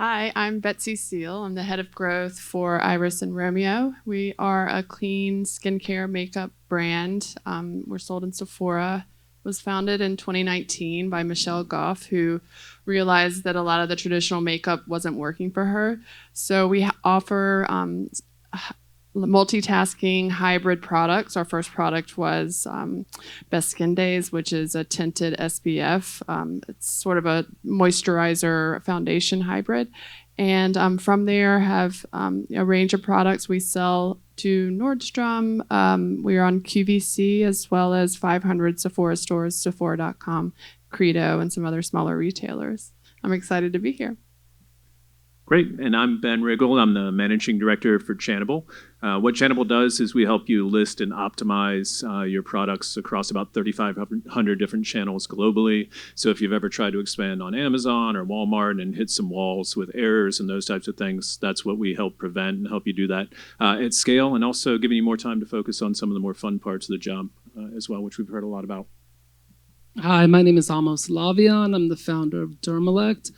Hi, I'm Betsy Seale. I'm the head of growth for Iris and Romeo. We are a clean skincare makeup brand. We're sold in Sephora. Was founded in 2019 by Michelle Goff, who realized that a lot of the traditional makeup wasn't working for her. So we offer multitasking hybrid products. Our first product was Best Skin Days, which is a tinted SPF. It's sort of a moisturizer foundation hybrid. And from there have a range of products we sell to Nordstrom. We are on QVC as well as 500 Sephora stores, Sephora.com, Credo, and some other smaller retailers. I'm excited to be here. Great, and I'm Ben Riggle. I'm the managing director for Channable. What Channable does is we help you list and optimize your products across about 3,500 different channels globally. So if you've ever tried to expand on Amazon or Walmart and hit some walls with errors and those types of things, that's what we help prevent and help you do that at scale, and also giving you more time to focus on some of the more fun parts of the job as well, which we've heard a lot about. Hi, my name is Amos Lavian. I'm the founder of Dermelect.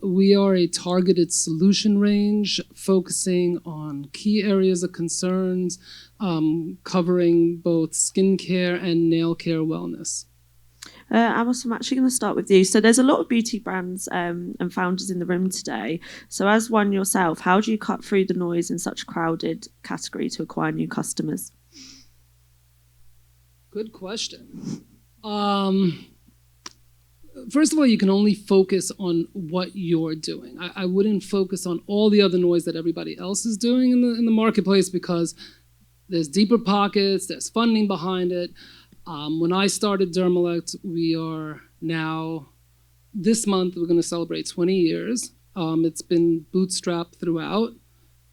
We are a targeted solution range focusing on key areas of concerns, covering both skincare and nail care wellness. Amos, I'm actually going to start with you. So there's a lot of beauty brands and founders in the room today. So as one yourself, how do you cut through the noise in such a crowded category to acquire new customers? Good question. First of all, you can only focus on what you're doing. I wouldn't focus on all the other noise that everybody else is doing in the marketplace, because there's deeper pockets, there's funding behind it. When I started Dermelect, we are now, this month, we're going to celebrate 20 years. It's been bootstrapped throughout.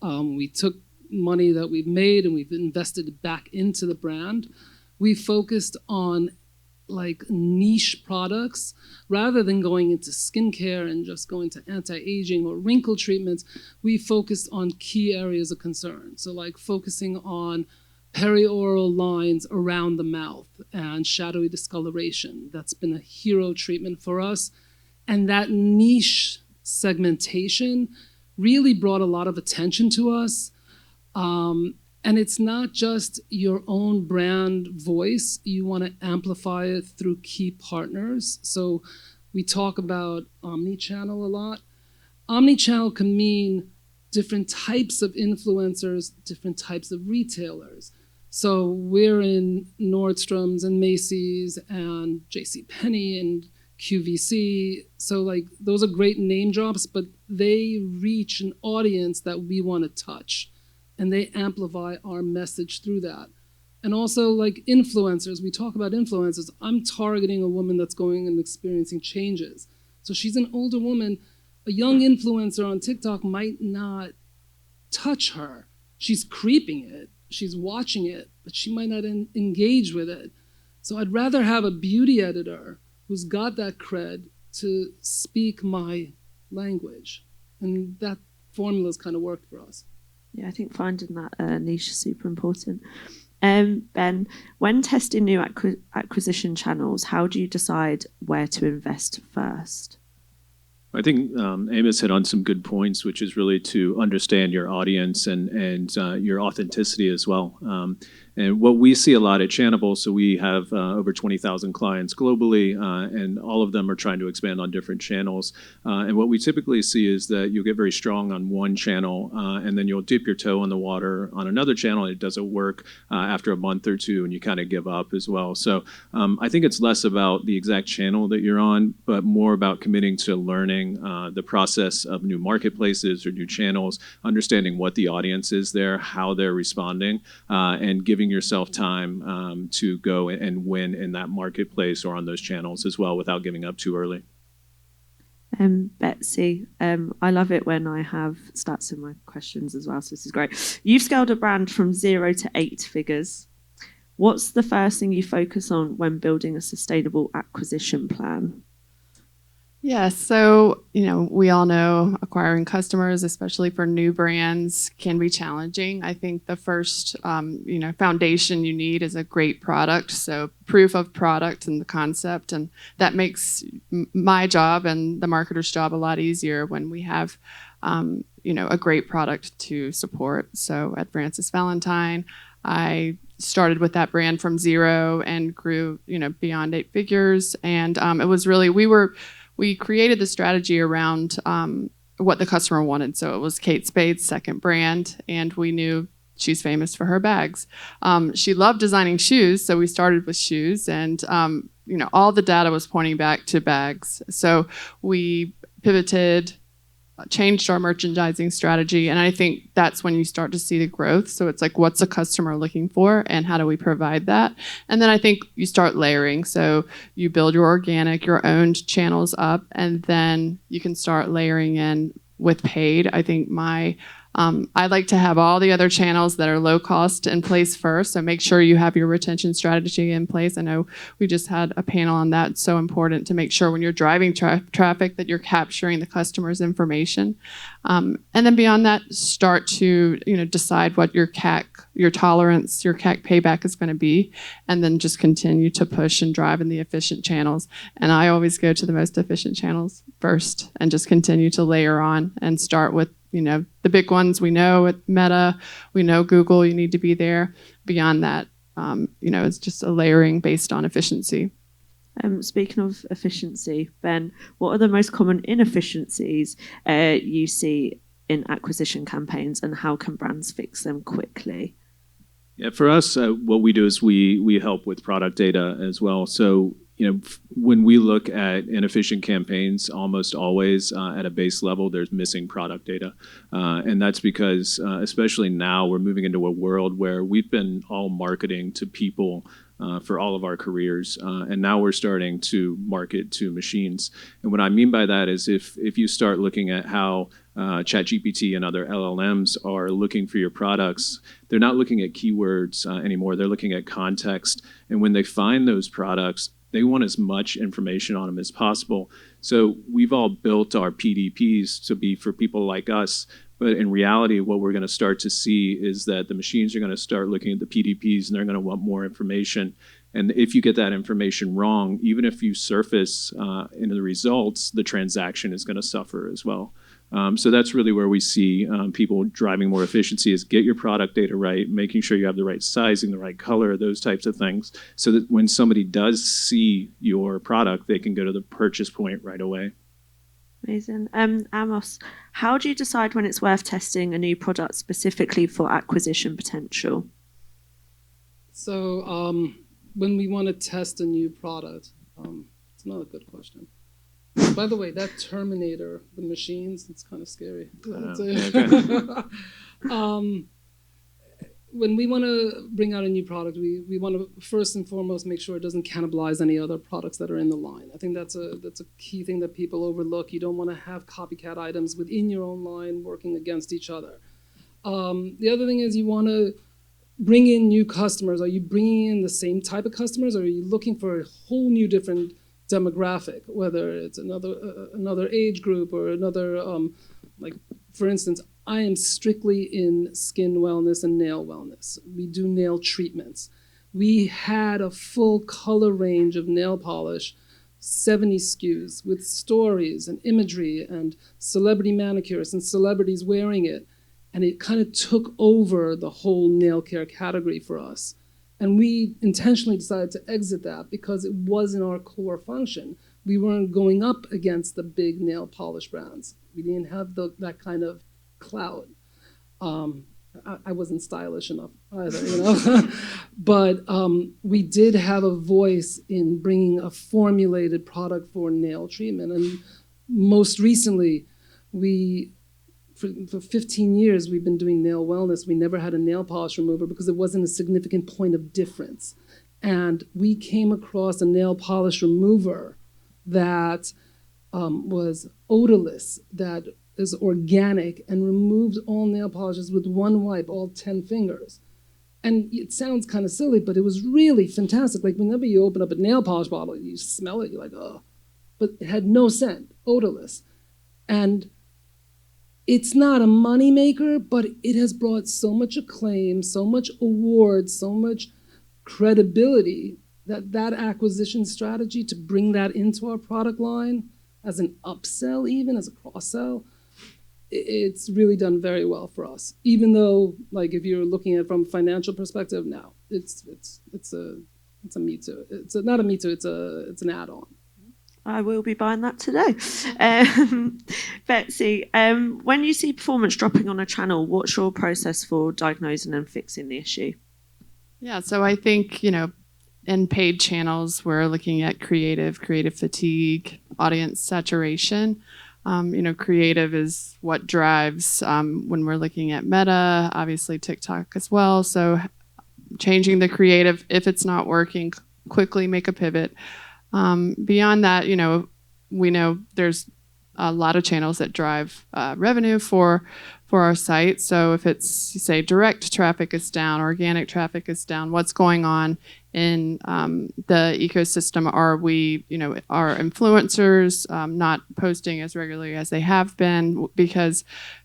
We took money that we've made and we've invested it back into the brand. We focused on niche products rather than going into skincare and just going to anti-aging or wrinkle treatments. We focused on key areas of concern. So focusing on perioral lines around the mouth and shadowy discoloration. That's been a hero treatment for us. And that niche segmentation really brought a lot of attention to us. And it's not just your own brand voice. You want to amplify it through key partners. So we talk about omnichannel a lot. Omnichannel can mean different types of influencers, different types of retailers. So we're in Nordstrom's and Macy's and JCPenney and QVC. So those are great name drops, but they reach an audience that we want to touch. And they amplify our message through that. And also influencers, we talk about influencers. I'm targeting a woman that's going and experiencing changes. So she's an older woman. A young influencer on TikTok might not touch her. She's creeping it, she's watching it, but she might not engage with it. So I'd rather have a beauty editor who's got that cred to speak my language. And that formula's kind of worked for us. Yeah, I think finding that niche is super important. Ben, when testing new acquisition channels, how do you decide where to invest first? I think Amos hit on some good points, which is really to understand your audience and your authenticity as well. And what we see a lot at Channable, so we have over 20,000 clients globally, and all of them are trying to expand on different channels. And what we typically see is that you'll get very strong on one channel, and then you'll dip your toe in the water on another channel, and it doesn't work after a month or two, and you kind of give up as well. So I think it's less about the exact channel that you're on, but more about committing to learning the process of new marketplaces or new channels, understanding what the audience is there, how they're responding, and giving yourself time to go and win in that marketplace or on those channels as well without giving up too early. Betsy, I love it when I have stats in my questions as well, so this is great. You've scaled a brand from 0 to 8 figures. What's the first thing you focus on when building a sustainable acquisition plan? Yeah, so we all know acquiring customers, especially for new brands, can be challenging. I think the first foundation you need is a great product, so proof of product and the concept, and that makes my job and the marketer's job a lot easier when we have a great product to support. So at Francis Valentine, I started with that brand from zero and grew beyond 8 figures, and it was really we created the strategy around what the customer wanted. So it was Kate Spade's second brand, and we knew she's famous for her bags. She loved designing shoes, so we started with shoes, and all the data was pointing back to bags. So we pivoted, changed our merchandising strategy, and I think that's when you start to see the growth. So it's like, what's the customer looking for, and how do we provide that? And then I think you start layering. So you build your organic, your owned channels up, and then you can start layering in with paid. I think I like to have all the other channels that are low cost in place first. So make sure you have your retention strategy in place. I know we just had a panel on that. It's so important to make sure when you're driving traffic that you're capturing the customer's information. And then beyond that, start to decide what your CAC, your tolerance, your CAC payback is going to be, and then just continue to push and drive in the efficient channels. And I always go to the most efficient channels first and just continue to layer on and start with the big ones. We know at Meta, we know Google, you need to be there. Beyond that, it's just a layering based on efficiency. Speaking of efficiency, Ben, what are the most common inefficiencies you see in acquisition campaigns, and how can brands fix them quickly? Yeah, for us, what we do is we help with product data as well. So when we look at inefficient campaigns, almost always at a base level, there's missing product data. And that's because, especially now, we're moving into a world where we've been all marketing to people for all of our careers. And now we're starting to market to machines. And what I mean by that is if you start looking at how ChatGPT and other LLMs are looking for your products, they're not looking at keywords anymore. They're looking at context. And when they find those products, they want as much information on them as possible. So we've all built our PDPs to be for people like us. But in reality, what we're going to start to see is that the machines are going to start looking at the PDPs, and they're going to want more information. And if you get that information wrong, even if you surface in the results, the transaction is going to suffer as well. So that's really where we see people driving more efficiency, is get your product data right, making sure you have the right sizing, the right color, those types of things, so that when somebody does see your product, they can go to the purchase point right away. Amazing. Amos, how do you decide when it's worth testing a new product specifically for acquisition potential? So when we want to test a new product, it's another good question. By the way, that Terminator, the machines, it's kind of scary. When we want to bring out a new product, we want to first and foremost make sure it doesn't cannibalize any other products that are in the line. I think that's a key thing that people overlook. You don't want to have copycat items within your own line working against each other. The other thing is you want to bring in new customers. Are you bringing in the same type of customers, or are you looking for a whole new different demographic, whether it's another age group or another, like for instance, I am strictly in skin wellness and nail wellness. We do nail treatments. We had a full color range of nail polish, 70 SKUs with stories and imagery and celebrity manicurists and celebrities wearing it. And it kind of took over the whole nail care category for us. And we intentionally decided to exit that because it wasn't our core function. We weren't going up against the big nail polish brands. We didn't have that kind of clout. I wasn't stylish enough either, But we did have a voice in bringing a formulated product for nail treatment. And most recently, for 15 years, we've been doing nail wellness. We never had a nail polish remover because it wasn't a significant point of difference. And we came across a nail polish remover that was odorless, that is organic, and removed all nail polishes with one wipe, all 10 fingers. And it sounds kind of silly, but it was really fantastic. Like whenever you open up a nail polish bottle, you smell it, you're like, oh, but it had no scent, odorless. And it's not a moneymaker, but it has brought so much acclaim, so much awards, so much credibility that acquisition strategy to bring that into our product line as an upsell, even as a cross-sell, it's really done very well for us. Even though, like, if you're looking at it from a financial perspective, no, it's a me too. It's not a me too. It's an add-on. I will be buying that today. Betsy, when you see performance dropping on a channel, what's your process for diagnosing and fixing the issue? Yeah, so I think, in paid channels, we're looking at creative fatigue, audience saturation. Creative is what drives when we're looking at Meta, obviously TikTok as well. So changing the creative, if it's not working, quickly make a pivot. Beyond that, we know there's a lot of channels that drive revenue for our site. So if it's, say, direct traffic is down, organic traffic is down, what's going on in the ecosystem? Are we, are influencers not posting as regularly as they have been? Because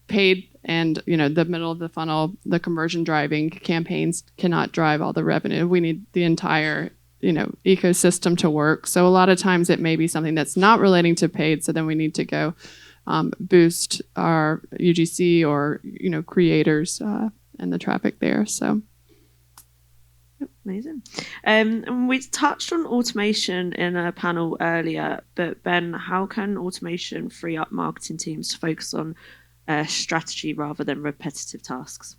paid and, the middle of the funnel, the conversion driving campaigns cannot drive all the revenue. We need the entire ecosystem to work. So a lot of times it may be something that's not relating to paid. So then we need to go boost our UGC or, creators and the traffic there. So. Amazing. And we touched on automation in a panel earlier, but Ben, how can automation free up marketing teams to focus on strategy rather than repetitive tasks?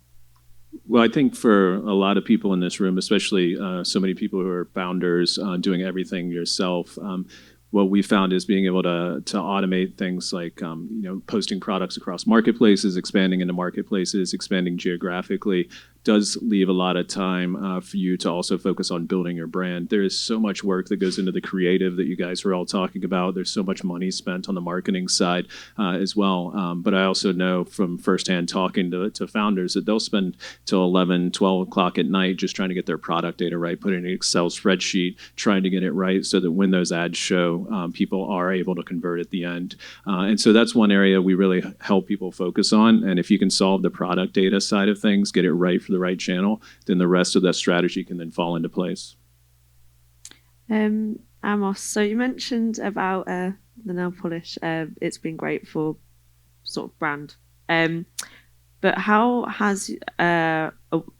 Well, I think for a lot of people in this room, especially so many people who are founders doing everything yourself, what we found is being able to automate things like posting products across marketplaces, expanding into marketplaces, expanding geographically, does leave a lot of time for you to also focus on building your brand. There is so much work that goes into the creative that you guys were all talking about. There's so much money spent on the marketing side as well. But I also know from firsthand talking to founders that they'll spend till 11, 12 o'clock at night just trying to get their product data right, put it in an Excel spreadsheet, trying to get it right so that when those ads show, people are able to convert at the end. And so that's one area we really help people focus on. And if you can solve the product data side of things, get it right for the right channel, then the rest of that strategy can then fall into place. Amos, so you mentioned about the nail polish. It's been great for sort of brand. But how has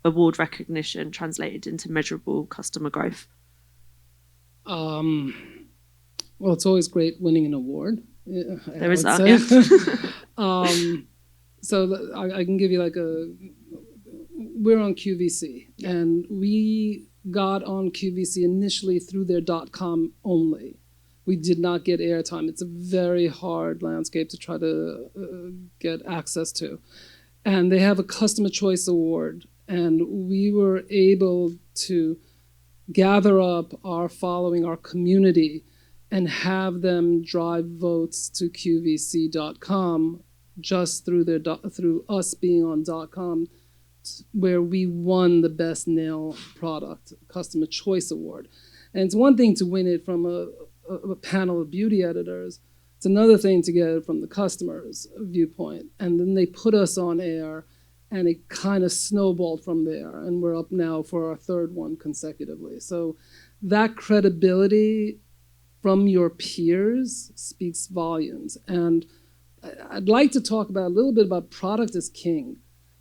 award recognition translated into measurable customer growth? Well, it's always great winning an award. There is that, yeah. So I can give you we're on QVC, and we got on QVC initially through their .com only. We did not get airtime. It's a very hard landscape to try to get access to. And they have a Customer Choice Award, and we were able to gather up our following, our community, and have them drive votes to QVC.com just through us being on .com, where we won the Best Nail Product Customer Choice Award. And it's one thing to win it from a panel of beauty editors. It's another thing to get it from the customer's viewpoint. And then they put us on air, and it kind of snowballed from there. And we're up now for our third one consecutively. So that credibility from your peers speaks volumes. And I'd like to talk about a little bit about product is king.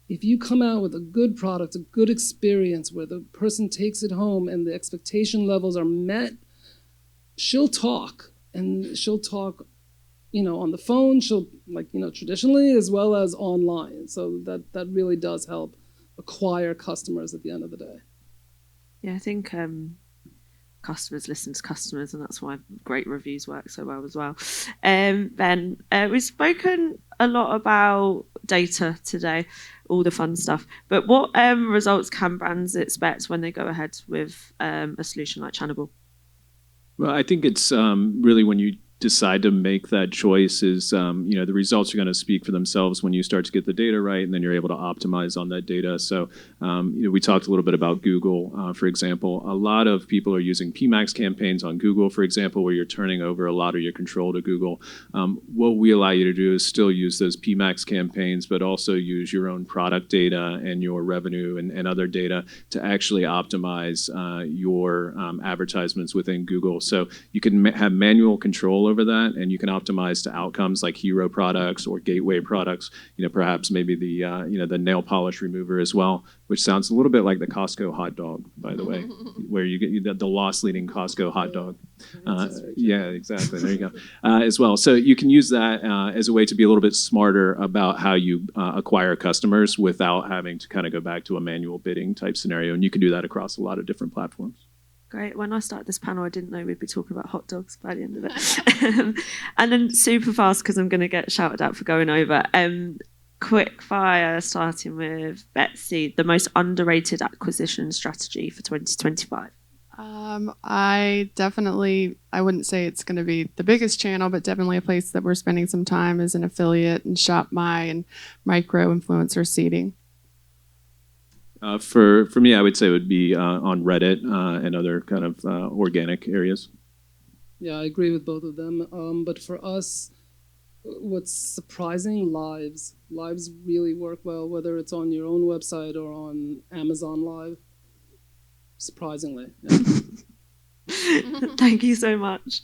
If you come out with a good product, a good experience where the person takes it home and the expectation levels are met, she'll talk. And she'll talk, on the phone, she'll traditionally as well as online. So that really does help acquire customers at the end of the day. Yeah, I think customers listen to customers, and that's why great reviews work so well as well. Ben, we've spoken a lot about data today, all the fun stuff, but what results can brands expect when they go ahead with a solution like Channable? Well, I think it's really when you decide to make that choice is, the results are going to speak for themselves when you start to get the data right, and then you're able to optimize on that data. So, we talked a little bit about Google, for example. A lot of people are using PMAX campaigns on Google, for example, where you're turning over a lot of your control to Google. What we allow you to do is still use those PMAX campaigns, but also use your own product data and your revenue and other data to actually optimize your advertisements within Google. So you can have manual control over that, and you can optimize to outcomes like hero products or gateway products. Perhaps maybe the nail polish remover as well, which sounds a little bit like the Costco hot dog, by the way, where you get the loss-leading Costco hot dog. Yeah, exactly. There you go. As well. So you can use that as a way to be a little bit smarter about how you acquire customers without having to kind of go back to a manual bidding type scenario. And you can do that across a lot of different platforms. Great. When I started this panel, I didn't know we'd be talking about hot dogs by the end of it. And then super fast, because I'm going to get shouted at for going over. Quick fire, starting with Betsy, the most underrated acquisition strategy for 2025. I wouldn't say it's going to be the biggest channel, but definitely a place that we're spending some time is an affiliate and Shop My and micro influencer seeding. For me, I would say it would be on Reddit and other kind of organic areas. Yeah, I agree with both of them. But for us, what's surprising, lives. Lives really work well, whether it's on your own website or on Amazon Live. Surprisingly. Yeah. Thank you so much.